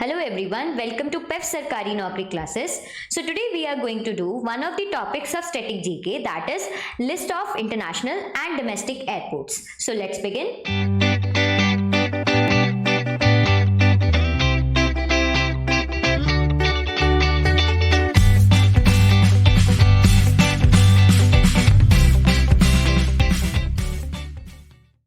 Hello everyone, welcome to PEF Sarkari Naukri classes. So today we are going to do one of the topics of static GK, that is list of international and domestic airports. So let's begin.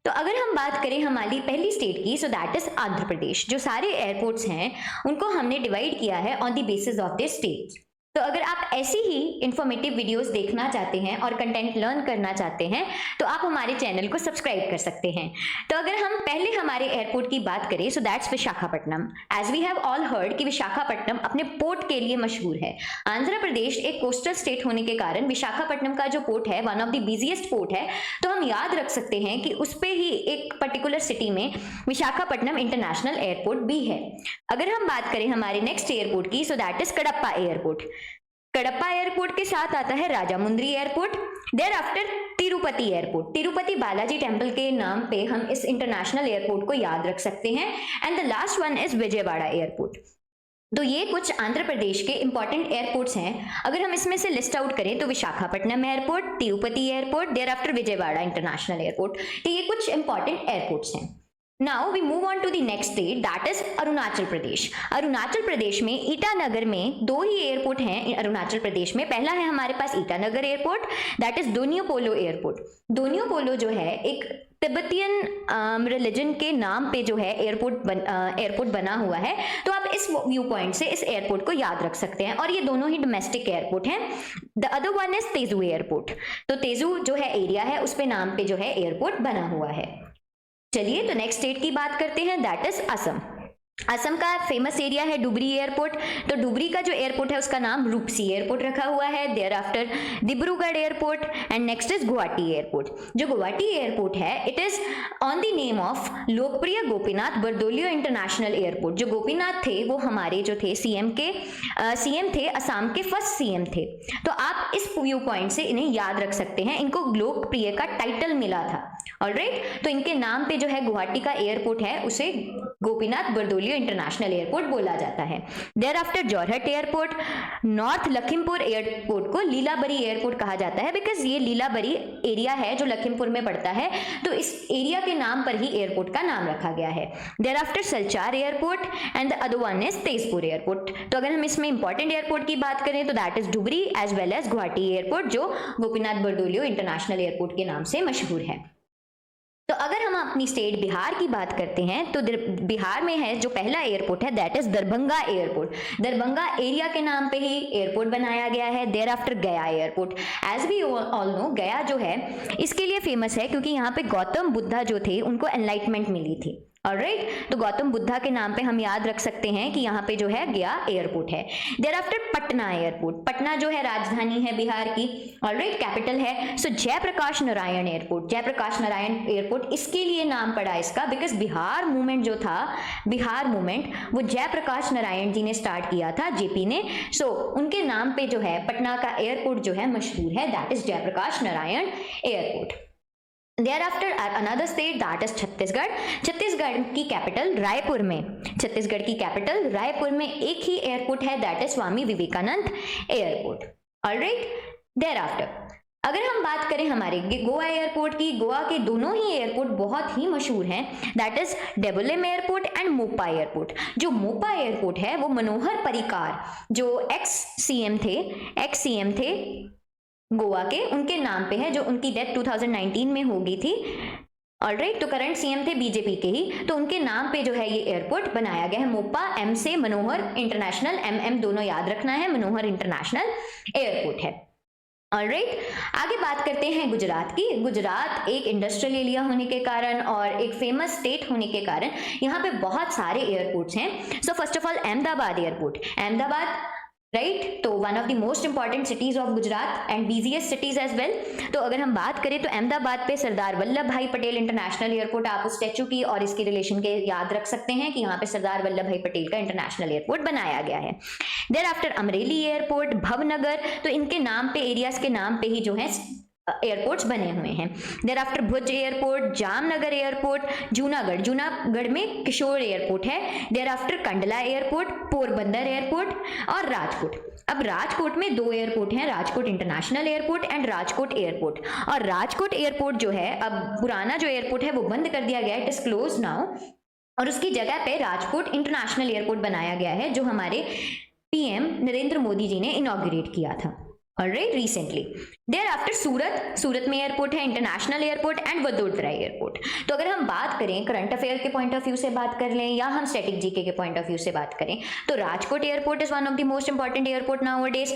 तो अगर हम बात करें हमारी पहली state की, so that is Andhra Pradesh. जो सारे एयरपोर्ट्स हैं उनको हमने डिवाइड किया है on the basis of this state. तो अगर आप ऐसी ही इंफॉर्मेटिव वीडियोस देखना चाहते हैं और कंटेंट लर्न करना चाहते हैं तो आप हमारे चैनल को सब्सक्राइब कर सकते हैं। तो अगर हम पहले हमारे एयरपोर्ट की बात करें, so that's Visakhapatnam. As we have all heard कि विशाखापट्टनम अपने पोर्ट के लिए मशहूर है। आंध्र प्रदेश एक कोस्टल स्टेट होने के कारण विशाखापट्टनम का जो पोर्ट है one of the busiest port है। तो हम याद रख सकते हैं कि उस पे ही एक पर्टिकुलर सिटी में विशाखापट्टनम इंटरनेशनल एयरपोर्ट भी है। अगर हम बात करें हमारे नेक्स्ट एयरपोर्ट की, so that is Kadapa airport. Kadapa airport के साथ आता है Rajahmundry airport, there after Tirupati airport. Tirupati Balaji temple के नाम पे हम इस इंटरनेशनल एयरपोर्ट को याद रख सकते हैं। And the last one is Vijayawada airport. तो ये कुछ आंध्र प्रदेश के इंपॉर्टेंट एयरपोर्ट्स हैं। अगर हम इसमें से लिस्ट आउट करें तो Visakhapatnam airport, Tirupati airport, there after Vijayawada international airport. तो ये कुछ इंपॉर्टेंट एयरपोर्ट्स हैं। Now we move on to the next state, that is Arunachal Pradesh. Arunachal Pradesh में ईटानगर में दो ही एयरपोर्ट हैं अरुणाचल प्रदेश में। पहला है हमारे पास Itanagar airport, that is Donyi Polo airport. Donyi Polo जो है एक तिब्बतियन रिलीजन के नाम पे जो है एयरपोर्ट बना हुआ है। तो आप इस व्यू पॉइंट से इस एयरपोर्ट को याद रख सकते हैं और ये दोनों ही डोमेस्टिक एयरपोर्ट हैं। The other one is Tezu airport. तो तेजू जो है एरिया है उस पे नाम पे जो है एयरपोर्ट बना हुआ है। चलिए तो नेक्स्ट स्टेट की बात करते हैं, दैट इज असम। असम का फेमस एरिया है डुबरी एयरपोर्ट। तो डुबरी का जो एयरपोर्ट है उसका नाम रूपसी एयरपोर्ट रखा हुआ है। There after Dibrugarh airport and next is Guwahati airport. जो गुवाहाटी एयरपोर्ट है it is on the name of Lokpriya Gopinath बरदोलियो international airport. जो गोपीनाथ थे वो हमारे जो थे सीएम थे, असम के फर्स्ट सीएम थे। तो आप इस व्यू पॉइंट से इन्हें याद रख सकते हैं। इनको लोकप्रिय का टाइटल मिला था। ऑलराइट, तो इनके नाम पे जो है गुवाहाटी का एयरपोर्ट है उसे गोपीनाथ बरदोलियो इंटरनेशनल एयरपोर्ट बोला जाता है। There after Jorhat airport. North Lakhimpur airport को लीलाबरी एयरपोर्ट कहा जाता है बिकॉज ये लीलाबरी एरिया है जो लखीमपुर में पड़ता है। तो इस एरिया के नाम पर ही एयरपोर्ट का नाम रखा गया है। There after Silchar airport and the other one is Tezpur airport. तो अगर हम इसमें इंपॉर्टेंट एयरपोर्ट की बात करें तो that is Dhubri as well as Guwahati airport जो गोपीनाथ बरदोलियो इंटरनेशनल एयरपोर्ट के नाम से मशहूर है। तो अगर हम अपनी स्टेट बिहार की बात करते हैं तो बिहार में है जो पहला एयरपोर्ट है that is Darbhanga airport. Darbhanga area के नाम पे ही एयरपोर्ट बनाया गया है। There after Gaya airport. As we all know Gaya जो है इसके लिए फेमस है क्योंकि यहाँ पे गौतम बुद्धा जो थे उनको एनलाइटमेंट मिली थी। ऑलराइट, तो गौतम बुद्धा के नाम पे हम याद रख सकते हैं कि यहाँ पे जो है गया एयरपोर्ट है। There after Patna airport. Patna जो है राजधानी है बिहार की, ऑलराइट, कैपिटल है। So Jayaprakash Narayan airport. Jayaprakash Narayan airport इसके लिए नाम पड़ा इसका बिकॉज बिहार मूवमेंट जो था, बिहार मूवमेंट वो जयप्रकाश नारायण जी ने स्टार्ट किया था, जेपी ने। सो उनके नाम पे जो है पटना का एयरपोर्ट जो है मशहूर है, that is Jayaprakash Narayan airport. Thereafter another state that is Chhattisgarh. Chhattisgarh की कैपिटल रायपुर में, छत्तीसगढ़ की कैपिटल रायपुर में एक ही एयरपोर्ट है that is Swami Vivekananda airport. Alright, thereafter अगर हम बात करें हमारे गोवा एयरपोर्ट की, गोवा के दोनों ही एयरपोर्ट बहुत ही मशहूर हैं that is Dabolim airport and Mopa airport. जो मोपा एयरपोर्ट है वो मनोहर पर्रिकर जो एक्स सीएम थे गोवा के, उनके नाम पे है, जो उनकी डेथ 2019 में हो गई थी। ऑलराइट, तो करंट सीएम थे बीजेपी के ही, तो उनके नाम पे जो है ये एयरपोर्ट बनाया गया है। मोपा एम से मनोहर इंटरनेशनल, एम दोनों याद रखना है, मनोहर इंटरनेशनल एयरपोर्ट है। ऑलराइट, आगे बात करते हैं गुजरात की। गुजरात एक इंडस्ट्रियल एरिया होने के कारण और एक फेमस स्टेट होने के कारण यहाँ पे बहुत सारे एयरपोर्ट्स हैं। So first of all Ahmedabad airport. Ahmedabad, right, तो one of the most important cities of Gujarat and busiest cities as well. तो अगर हम बात करें तो अहमदाबाद पे सरदार वल्लभ भाई पटेल इंटरनेशनल एयरपोर्ट, आप उस स्टैचू की और इसके रिलेशन के याद रख सकते हैं कि यहाँ पे सरदार वल्लभ भाई पटेल का इंटरनेशनल एयरपोर्ट बनाया गया है। There after Amreli airport, Bhavnagar, तो इनके नाम पे, एरियाज के नाम पे ही जो है एयरपोर्ट्स बने हुए हैं। Thereafter Bhuj airport, Jamnagar airport, Junagadh में किशोर एयरपोर्ट है। There after Kandla airport, Porbandar airport और राजकोट। अब राजकोट में दो एयरपोर्ट हैं, Rajkot international airport and Rajkot airport. और राजकोट एयरपोर्ट जो है, अब पुराना जो एयरपोर्ट है वो बंद कर दिया गया है, इट इज क्लोज नाउ, और उसकी जगह पे राजकोट इंटरनेशनल एयरपोर्ट बनाया गया है, जो हमारे पीएम नरेंद्र मोदी जी ने इनॉग्रेट किया था ऑलराइट रिसेंटली। देयर आफ्टर सूरत में एयरपोर्ट है, international airport and Vadodara airport. तो अगर हम बात करें करंट अफेयर के पॉइंट ऑफ व्यू से बात कर लें या हम स्टैटिक जीके के पॉइंट ऑफ व्यू से बात करें, तो Rajkot airport is one of the most important airport nowadays.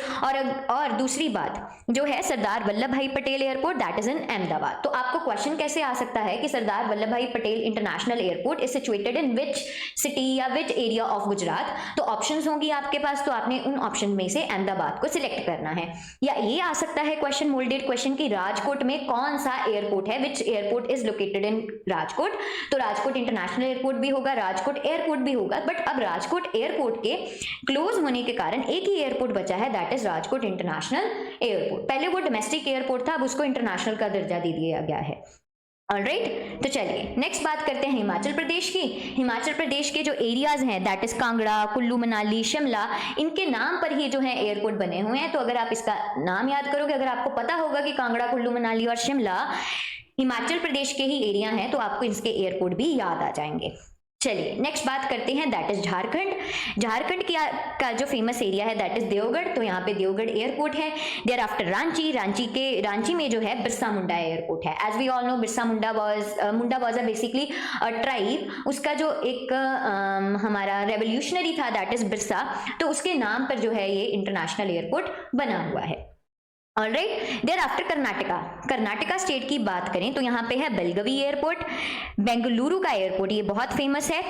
और दूसरी बात जो है सरदार वल्लभ भाई Patel airport, that is in Ahmedabad. तो आपको क्वेश्चन कैसे आ सकता है कि सरदार वल्लभ भाई Patel international airport is situated in which city या विच एरिया ऑफ गुजरात? तो ऑप्शंस होंगी आपके पास, तो आपने उन ऑप्शन में से अहमदाबाद को सिलेक्ट करना है। या ये आ सकता है क्वेश्चन, मोल्डेड क्वेश्चन, कि राजकोट में कौन सा एयरपोर्ट है, which airport is located in Rajkot? तो राजकोट इंटरनेशनल एयरपोर्ट भी होगा, राजकोट एयरपोर्ट भी होगा, बट अब राजकोट एयरपोर्ट के क्लोज होने के कारण एक ही एयरपोर्ट बचा है, that is Rajkot international airport. पहले वो डोमेस्टिक एयरपोर्ट था, अब उसको इंटरनेशनल का दर्जा दे दिया गया है। ऑलराइट, तो चलिए नेक्स्ट बात करते हैं हिमाचल प्रदेश की। हिमाचल प्रदेश के जो एरियाज हैं, दैट इज कांगड़ा, कुल्लू मनाली, शिमला, इनके नाम पर ही जो है एयरपोर्ट बने हुए हैं। तो अगर आप इसका नाम याद करोगे, अगर आपको पता होगा कि कांगड़ा, कुल्लू मनाली और शिमला हिमाचल प्रदेश के ही एरिया हैं, तो आपको इसके एयरपोर्ट भी याद आ जाएंगे। चलिए नेक्स्ट बात करते हैं, दैट इज झारखंड। झारखंड का जो फेमस एरिया है दैट इज देवगढ़, तो यहाँ पे देवगढ़ एयरपोर्ट है। देयर आफ्टर रांची में जो है बिरसा मुंडा एयरपोर्ट है। As we all know, Birsa Munda was basically tribe, उसका जो एक हमारा रेवोल्यूशनरी था दैट इज बिरसा, तो उसके नाम पर जो है ये इंटरनेशनल एयरपोर्ट बना हुआ है। Alright, thereafter Karnataka state की बात करें तो यहाँ पे है बेलगवी एयरपोर्ट, बेंगलुरु का एयरपोर्ट ये बहुत फेमस है,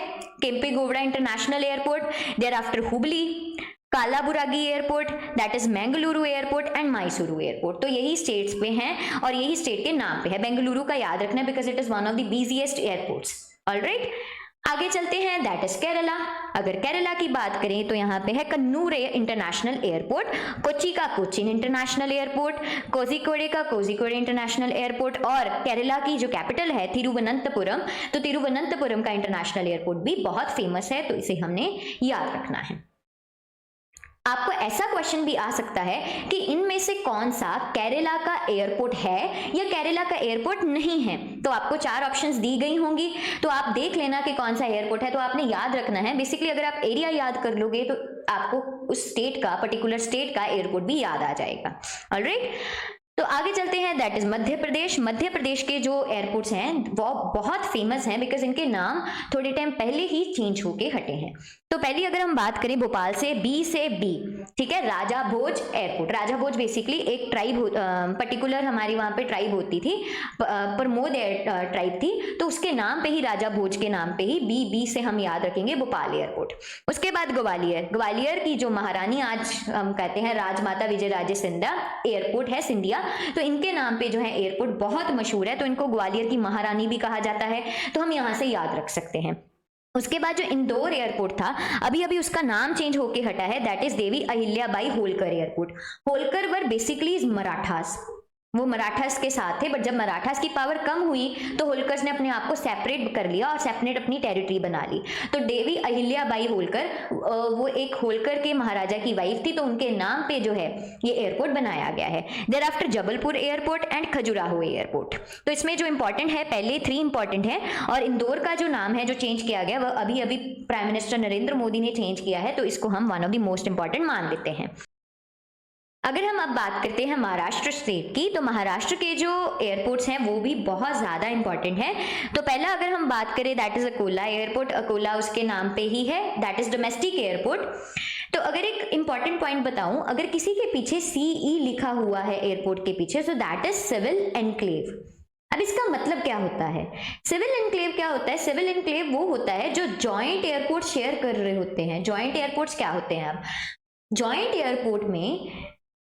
Kempegowda international airport. There after Hubli, Kalaburagi airport, that is Mangaluru airport and Mysuru airport. तो यही स्टेट्स पे हैं और यही स्टेट के नाम पे है। बेंगलुरु का याद रखना because it is one of the busiest airports. Alright, आगे चलते हैं, दैट इज केरला। अगर केरला की बात करें तो यहाँ पे है कन्नूर इंटरनेशनल एयरपोर्ट, कोच्चि का कोच्चिन इंटरनेशनल एयरपोर्ट, कोझिकोडे का कोझिकोडे इंटरनेशनल एयरपोर्ट, और केरला की जो कैपिटल है तिरुवनंतपुरम, तो तिरुवनंतपुरम का इंटरनेशनल एयरपोर्ट भी बहुत फेमस है, तो इसे हमने याद रखना है। आपको ऐसा क्वेश्चन भी आ सकता है कि इनमें से कौन सा केरला का एयरपोर्ट है या केरला का एयरपोर्ट नहीं है। तो आपको चार ऑप्शंस दी गई होंगी, तो आप देख लेना कि कौन सा एयरपोर्ट है, तो आपने याद रखना है। बेसिकली अगर आप एरिया याद कर लोगे तो आपको उस स्टेट का, पर्टिकुलर स्टेट का एयरपोर्ट भी याद आ जाएगा। ऑलराइट, तो आगे चलते हैं, दैट इज मध्य प्रदेश। मध्य प्रदेश के जो एयरपोर्ट्स हैं वो बहुत फेमस हैं बिकॉज इनके नाम थोड़े टाइम पहले ही चेंज होके हटे हैं। तो पहली अगर हम बात करें भोपाल से बी, ठीक है, राजा भोज एयरपोर्ट। राजा भोज बेसिकली एक ट्राइब पर्टिकुलर हमारी वहां पे ट्राइब होती थी, प्रमोद ट्राइब थी, तो उसके नाम पे ही, राजा भोज के नाम पे ही बी से हम याद रखेंगे भोपाल एयरपोर्ट। उसके बाद ग्वालियर की जो महारानी आज हम कहते हैं राजमाता विजय राजे सिंधिया एयरपोर्ट है, सिंधिया, तो इनके नाम पे जो है एयरपोर्ट बहुत मशहूर है, तो इनको ग्वालियर की महारानी भी कहा जाता है, तो हम यहां से याद रख सकते हैं। उसके बाद जो इंदौर एयरपोर्ट था, अभी उसका नाम चेंज होके हटा है, that is Devi Ahilyabai Holkar airport. Holkar were basically Marathas, वो मराठास के साथ थे, बट जब मराठास की पावर कम हुई तो होलकर्स ने अपने आप को सेपरेट कर लिया और सेपरेट अपनी टेरिटरी बना ली। तो देवी अहिल्याबाई होलकर, वो एक होलकर के महाराजा की वाइफ थी, तो उनके नाम पे जो है ये एयरपोर्ट बनाया गया है। There after Jabalpur airport and Khajuraho airport. तो इसमें जो इंपॉर्टेंट है, पहले 3 इंपॉर्टेंट है, और इंदौर का जो नाम है जो चेंज किया गया वह अभी प्राइम मिनिस्टर नरेंद्र मोदी ने चेंज किया है, तो इसको हम one of the most important मान लेते हैं। अगर हम अब बात करते हैं महाराष्ट्र स्टेट की, तो महाराष्ट्र के जो एयरपोर्ट्स हैं वो भी बहुत ज़्यादा इंपॉर्टेंट है। तो पहला अगर हम बात करें, that is Akola airport. Akola उसके नाम पे ही है, दैट इज़ डोमेस्टिक एयरपोर्ट। तो अगर एक इंपॉर्टेंट पॉइंट बताऊं, अगर किसी के पीछे CE लिखा हुआ है एयरपोर्ट के पीछे, so that is civil enclave. अब इसका मतलब क्या होता है? सिविल एनक्लेव क्या होता है? सिविल एनक्लेव वो होता है जो जॉइंट एयरपोर्ट शेयर कर रहे होते हैं। जॉइंट एयरपोर्ट्स क्या होते हैं? अब जॉइंट एयरपोर्ट में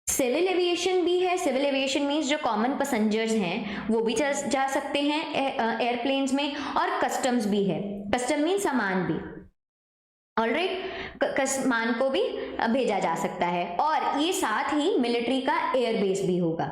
सिविल एविएशन भी है। सिविल एविएशन मीन्स जो कॉमन पैसेंजर्स हैं वो भी जा सकते हैं एयरप्लेन्स में, और कस्टम्स भी है। कस्टम मीन्स सामान भी, ऑलराइट, सामान को भी भेजा जा सकता है, और ये साथ ही मिलिट्री का एयरबेस भी होगा।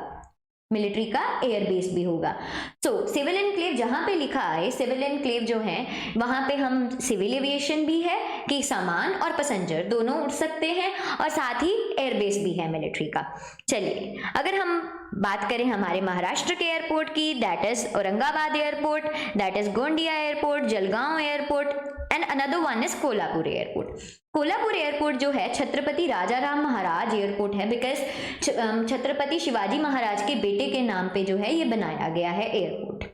मिलिट्री का एयर बेस भी होगा। तो सिविल एनक्लेव जहां पे लिखा है, सिविल एनक्लेव जो है वहां पे हम सिविल एविएशन भी है कि सामान और पैसेंजर दोनों उड़ सकते हैं, और साथ ही एयर बेस भी है मिलिट्री का। चलिए अगर हम बात करें हमारे महाराष्ट्र के एयरपोर्ट की, that is Aurangabad airport, that is Gondia airport, Jalgaon airport, and another one is Kolhapur airport. Kolhapur airport जो है छत्रपति राजाराम महाराज एयरपोर्ट है, बिकॉज छत्रपति शिवाजी महाराज के बेटे के नाम पे जो है ये बनाया गया है airport.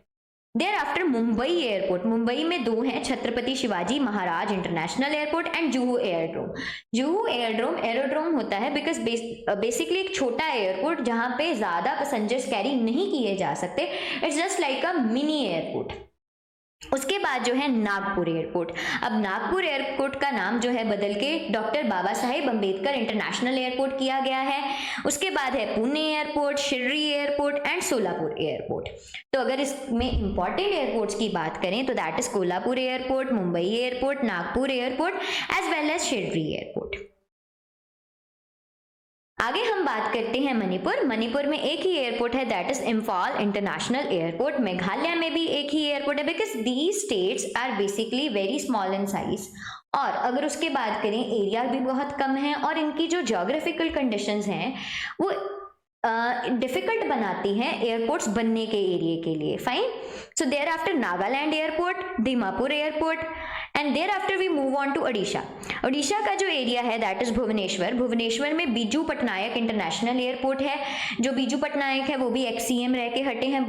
There after Mumbai airport, Mumbai में दो हैं, Chhatrapati Shivaji Maharaj international airport and Juhu aerodrome. Juhu aerodrome होता है बिकॉज बेसिकली एक छोटा एयरपोर्ट जहां पे ज्यादा पैसेंजर्स कैरी नहीं किए जा सकते, it's just like a mini airport. उसके बाद जो है नागपुर एयरपोर्ट। अब नागपुर एयरपोर्ट का नाम जो है बदल के doctor Baba Saheb Ambedkar international airport किया गया है। उसके बाद है Pune airport, Shirdi airport and Solapur airport. तो अगर इसमें इंपॉर्टेंट एयरपोर्ट्स की बात करें तो that is Kolhapur airport, Mumbai airport, Nagpur airport as well as Shirdi airport. आगे हम बात करते हैं मणिपुर। मणिपुर में एक ही एयरपोर्ट है, that is Imphal international airport. Meghalaya में भी एक ही एयरपोर्ट है because these states are basically very small in size. और अगर उसके बात करें एरिया भी बहुत कम है और इनकी जो ज्योग्राफिकल कंडीशंस हैं वो डिफिकल्ट बनाती हैं एयरपोर्ट्स बनने के एरिया के लिए। Fine, so thereafter Nagaland airport, Dimapur airport and thereafter we move on to Odisha. Odisha का जो एरिया है दैट इज भुवनेश्वर। भुवनेश्वर में बीजू पटनायक इंटरनेशनल एयरपोर्ट है। जो बीजू पटनायक है वो भी एक्स-सीएम रह के हटे हैं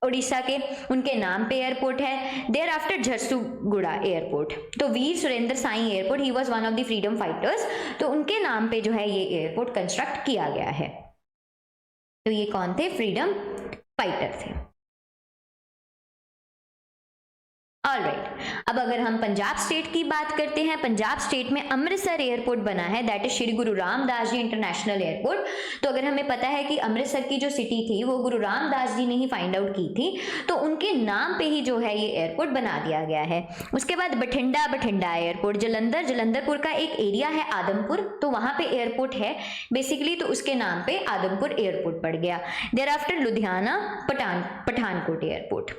उड़ीसा के, उनके नाम पे एयरपोर्ट है। देयर आफ्टर झरसुगुड़ा एयरपोर्ट, तो Veer Surendra Sai airport, he was one of the freedom fighters, तो उनके नाम पे जो है ये एयरपोर्ट कंस्ट्रक्ट किया गया है। तो ये कौन थे? फ्रीडम फाइटर थे। ऑलराइट, अब अगर हम पंजाब स्टेट की बात करते हैं, पंजाब स्टेट में अमृतसर एयरपोर्ट बना है, that is Shri Guru Ramdas ji international airport. तो अगर हमें पता है कि अमृतसर की जो सिटी थी वो गुरु रामदास जी ने ही फाइंड आउट की थी, तो उनके नाम पे ही जो है ये एयरपोर्ट बना दिया गया है। उसके बाद बठिंडा एयरपोर्ट, जलंधरपुर का एक एरिया है आदमपुर, तो वहां पे एयरपोर्ट है बेसिकली, तो उसके नाम पे आदमपुर एयरपोर्ट पड़ गया। Thereafter Ludhiana Pathankot airport.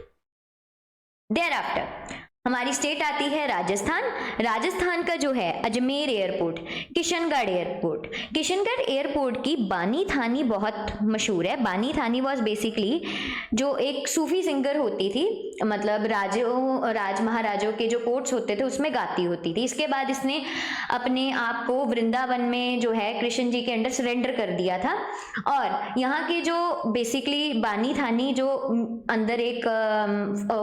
There after हमारी स्टेट आती है राजस्थान। राजस्थान का जो है Ajmer airport, Kishangarh airport. Kishangarh airport की बानी थानी बहुत मशहूर है। बानी थानी वॉज बेसिकली जो एक सूफी सिंगर होती थी, मतलब राज महाराजों के जो कोट्स होते थे उसमें गाती होती थी। इसके बाद इसने अपने आप को वृंदावन में जो है कृष्ण जी के अंडर सरेंडर कर दिया था। और यहाँ के जो बेसिकली बानी थानी जो अंदर एक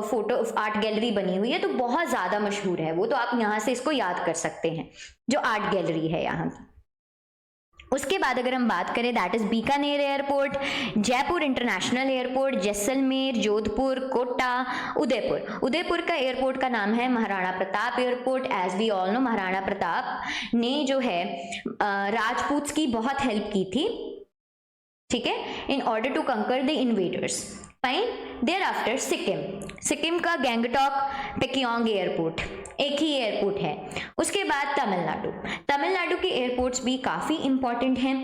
फोटो आर्ट गैलरी बनी हुई है, तो बहुत ज्यादा मशहूर है वो, तो आप यहाँ से इसको याद कर सकते हैं जो आर्ट गैलरी है यहाँ की। उसके बाद अगर हम बात करें that is Bikaner airport, Jaipur international airport, Jaisalmer, Jodhpur, Kota, Udaipur का एयरपोर्ट का नाम है Maharana Pratap airport. As we all know Maharana Pratap ने जो है राजपूत की बहुत हेल्प की थी, ठीक है, in order to conquer the invaders. Fine, thereafter Sikkim का गैंगटॉक पेकियोंग एयरपोर्ट, एक ही एयरपोर्ट है। उसके बाद तमिलनाडु के एयरपोर्ट्स भी काफी इंपॉर्टेंट हैं।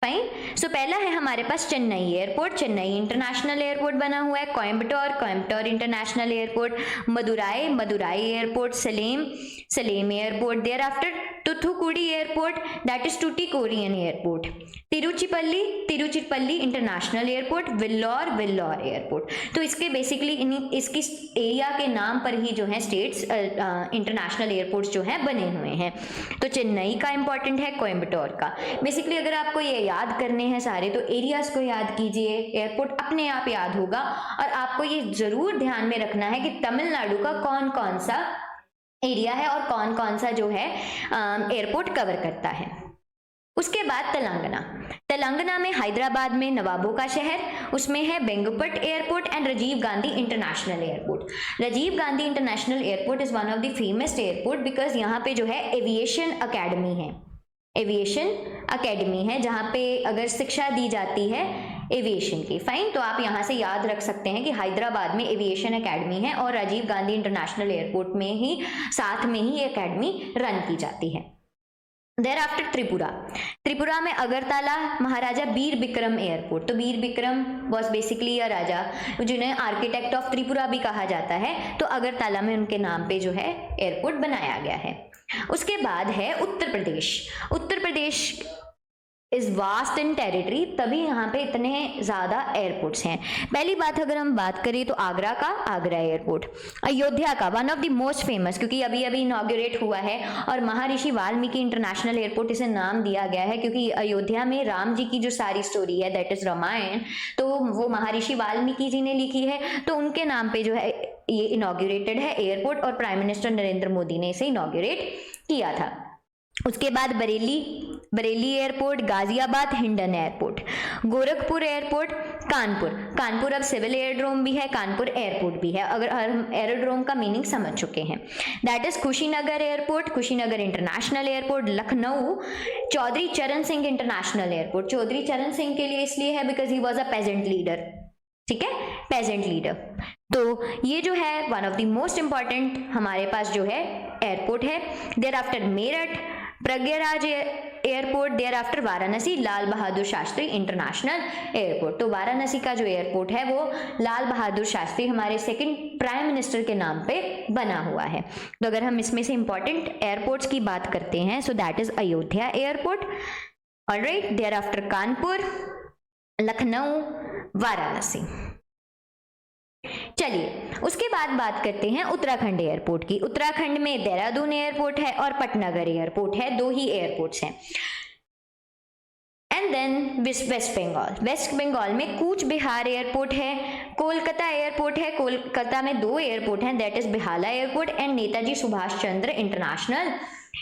फाइन, सो पहला है हमारे पास Chennai airport, Chennai international airport बना हुआ है। Coimbatore international airport, Madurai airport, Salem airport. There after Thoothukudi airport, that is Tuticorin airport. Tiruchirappalli international airport, Vellore airport. तो इसके बेसिकली इसकी एरिया के नाम पर ही जो है स्टेट्स इंटरनेशनल एयरपोर्ट्स जो है बने हुए हैं। तो चेन्नई का इंपॉर्टेंट है, कोयम्बटोर का। बेसिकली अगर आपको ये याद करने हैं सारे, तो एरियाज को याद कीजिए, एयरपोर्ट अपने आप याद होगा। और आपको ये जरूर ध्यान में रखना है कि तमिलनाडु का कौन कौन सा एरिया है और कौन कौन सा जो है एयरपोर्ट कवर करता है। उसके बाद तेलंगाना में हैदराबाद में नवाबों का शहर, उसमें है Begumpet airport and Rajiv Gandhi international airport. Rajiv Gandhi international airport is one of the famous airport because यहाँ पे जो है एविएशन अकेडमी है जहाँ पे अगर शिक्षा दी जाती है एविएशन की। फाइन, तो आप यहाँ से याद रख सकते हैं कि हैदराबाद में एविएशन एकेडमी है और राजीव गांधी इंटरनेशनल एयरपोर्ट में ही साथ में ही एकेडमी रन की जाती है। देयर आफ्टर त्रिपुरा, त्रिपुरा में अगरतला महाराजा वीर विक्रम एयरपोर्ट। तो वीर विक्रम वॉज बेसिकली अ राजा जिन्हें आर्किटेक्ट ऑफ त्रिपुरा भी कहा जाता है, तो अगरतला में उनके नाम पे जो है एयरपोर्ट बनाया गया है। उसके बाद है Uttar Pradesh. Uttar Pradesh is vast in territory, तभी यहाँ पे इतने ज्यादा एयरपोर्ट्स हैं। पहली बात अगर हम बात करें तो आगरा का आगरा एयरपोर्ट, अयोध्या का one of the most famous, क्योंकि अभी अभी इनॉग्रेट हुआ है और महर्षि वाल्मीकि इंटरनेशनल एयरपोर्ट इसे नाम दिया गया है क्योंकि अयोध्या में राम जी की जो सारी स्टोरी है दैट इज रामायण, तो वो महर्षि वाल्मीकि जी ने लिखी है, तो उनके नाम पे जो है ये इनॉग्रेटेड है एयरपोर्ट और प्राइम मिनिस्टर नरेंद्र मोदी ने इसे इनॉग्रेट किया था। उसके बाद Bareilly airport, Ghaziabad Hindon airport, Gorakhpur airport, Kanpur अब सिविल एयरड्रोम भी है, कानपुर एयरपोर्ट भी है, अगर हम एयरड्रोम का मीनिंग समझ चुके हैं। That is Kushinagar airport, Kushinagar international airport, Lucknow Chaudhary Charan Singh international airport. Chaudhary Charan Singh के लिए इसलिए है because he was a peasant leader, ठीक है, पेजेंट लीडर। तो ये जो है one of the most important हमारे पास जो है एयरपोर्ट है। There after Meerut Prayagraj airport, there after Varanasi Lal Bahadur Shastri international airport. तो वाराणसी का जो एयरपोर्ट है वो लाल बहादुर शास्त्री हमारे सेकंड प्राइम मिनिस्टर के नाम पे बना हुआ है। तो अगर हम इसमें से इंपॉर्टेंट एयरपोर्ट्स की बात करते हैं so that is Ayodhya airport, alright, thereafter Kanpur, Lucknow, Varanasi. चलिए उसके बाद बात करते हैं उत्तराखंड एयरपोर्ट की। उत्तराखंड में देहरादून एयरपोर्ट है और पटनागर एयरपोर्ट है, दो ही एयरपोर्ट्स हैं। एंड देन वेस्ट बंगाल में कूच बिहार एयरपोर्ट है, कोलकाता एयरपोर्ट है, कोलकाता में दो एयरपोर्ट हैं that is Behala airport and Netaji Subhash Chandra international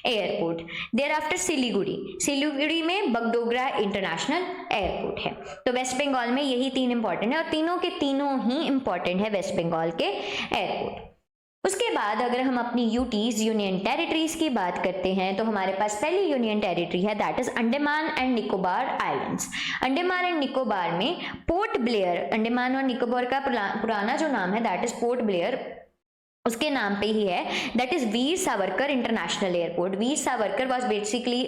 airport. There after Siliguri में बगडोगरा इंटरनेशनल एयरपोर्ट है। तो वेस्ट बंगाल में यही तीन इंपॉर्टेंट है और तीनों के तीनों ही इंपॉर्टेंट है वेस्ट बंगाल के एयरपोर्ट। उसके बाद अगर हम अपनी यूटीज यूनियन टेरिटरीज की बात करते हैं तो हमारे पास पहली यूनियन टेरिटरी है that is Andaman and Nicobar islands. Andaman and Nicobar में पोर्ट ब्लेयर, अंडमान और निकोबार का पुराना जो नाम है दैट इज पोर्ट ब्लेयर, उसके नाम पे ही है, that is Veer Savarkar international airport. Veer Savarkar was basically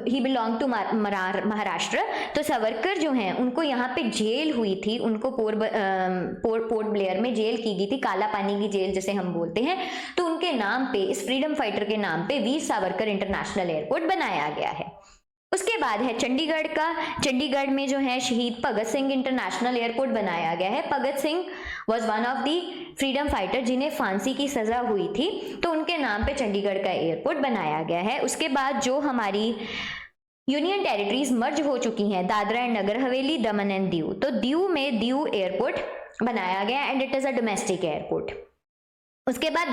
ही बिलोंग टू महाराष्ट्र। तो सावरकर जो हैं उनको यहाँ पे जेल हुई थी, उनको पोर्ट ब्लेयर में जेल की गई थी, काला पानी की जेल जिसे हम बोलते हैं। तो उनके नाम पे, इस फ्रीडम फाइटर के नाम पे वीर सावरकर इंटरनेशनल एयरपोर्ट बनाया गया है। उसके बाद है चंडीगढ़ का, चंडीगढ़ में जो है शहीद भगत सिंह इंटरनेशनल एयरपोर्ट बनाया गया है। Bhagat Singh was one of the freedom fighter जिन्हें फांसी की सजा हुई थी, तो उनके नाम पे चंडीगढ़ का एयरपोर्ट बनाया गया है। उसके बाद जो हमारी यूनियन टेरिटरीज मर्ज हो चुकी हैं, Dadra and Nagar Haveli, Daman and Diu, तो दीव में दीव एयरपोर्ट बनाया गया and it is a domestic airport. उसके बाद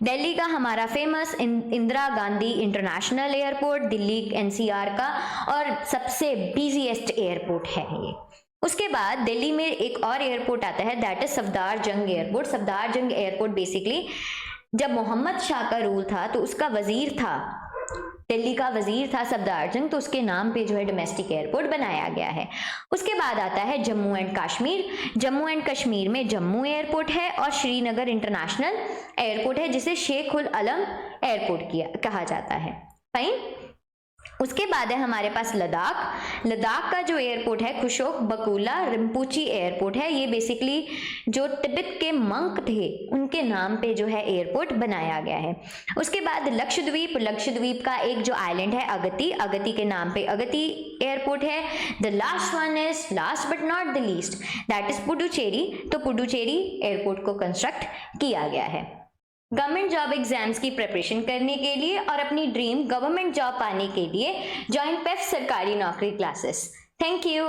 दिल्ली का हमारा famous Indira Gandhi international airport, Delhi NCR का और सबसे बिजीएस्ट एयरपोर्ट है ये। उसके बाद दिल्ली में एक और एयरपोर्ट आता है दैट इज सफदार जंग एयरपोर्ट। सफदार जंग एयरपोर्ट बेसिकली जब मोहम्मद शाह का रूल था तो उसका वजीर था, दिल्ली का वजीर था सफदार जंग, तो उसके नाम पे जो है डोमेस्टिक एयरपोर्ट बनाया गया है। उसके बाद आता है जम्मू एंड कश्मीर। जम्मू एंड कश्मीर में जम्मू एयरपोर्ट है और श्रीनगर इंटरनेशनल एयरपोर्ट है जिसे शेख उल आलम एयरपोर्ट कहा जाता है। फाइन। उसके बाद है हमारे पास लद्दाख का जो एयरपोर्ट है खुशोक बकुला रिम्पूची एयरपोर्ट है। ये बेसिकली जो तिब्बत के मंक थे उनके नाम पे जो है एयरपोर्ट बनाया गया है। उसके बाद लक्षद्वीप का एक जो आइलैंड है अगती के नाम पे अगती एयरपोर्ट है। The last one is last but not the least that is Puducherry. तो पुडुचेरी एयरपोर्ट को कंस्ट्रक्ट किया गया है। गवर्नमेंट जॉब एग्जाम्स की प्रिपरेशन करने के लिए और अपनी ड्रीम गवर्नमेंट जॉब पाने के लिए ज्वाइन पेफ सरकारी नौकरी क्लासेस। Thank you.